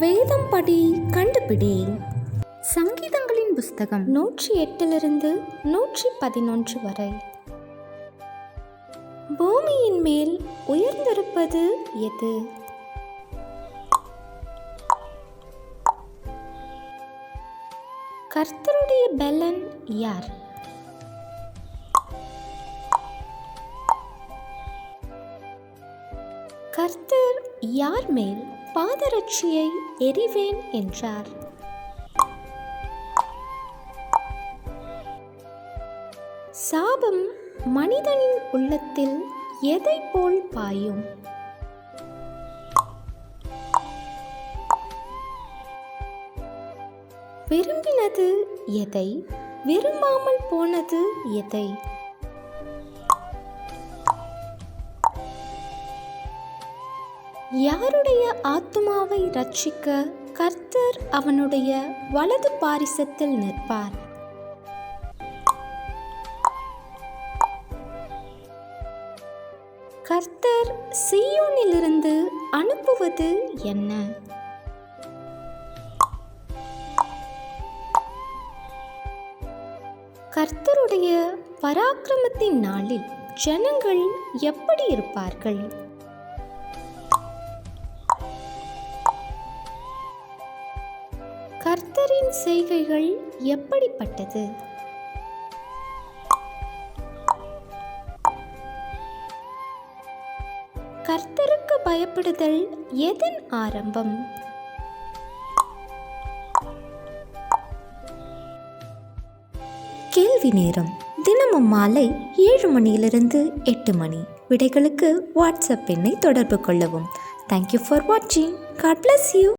வேதம் படி கண்டுபிடி. சங்கீதங்களின் புஸ்தகம் 108 111 வரை. பூமியின் மேல் உயர்ந்திருப்பது எது? கர்த்தருடைய பெலன் யார்? கர்த்தர் யார் மேல் பாதரட்சியை எறிவேன் என்றார்? சாபம் மனிதனின் உள்ளத்தில் எதை போல் பாயும்? விரும்பினது எதை? விரும்பாமல் போனது எதை? யாருடைய ஆத்துமாவை ரட்சிக்க கர்த்தர் அவனுடைய வலது பாரிசத்தில் நிற்பார்? கர்த்தர் சீயோனிலிருந்து அனுப்புவது என்ன? கர்த்தருடைய பராக்கிரமத்தின் நாளில் ஜனங்கள் எப்படி இருப்பார்கள்? கர்த்தரின் செய்கைகள் எப்படிப்பட்டது? கர்த்தருக்கு பயப்படுதல் எதன் ஆரம்பம்? கேள்வி நேரம். தினமும் மாலை 7 மணியிலிருந்து 8 மணி. விடைகளுக்கு வாட்ஸ்அப் எண்ணை தொடர்பு கொள்ளவும். தேங்க்யூ ஃபார் வாட்சிங். God bless you.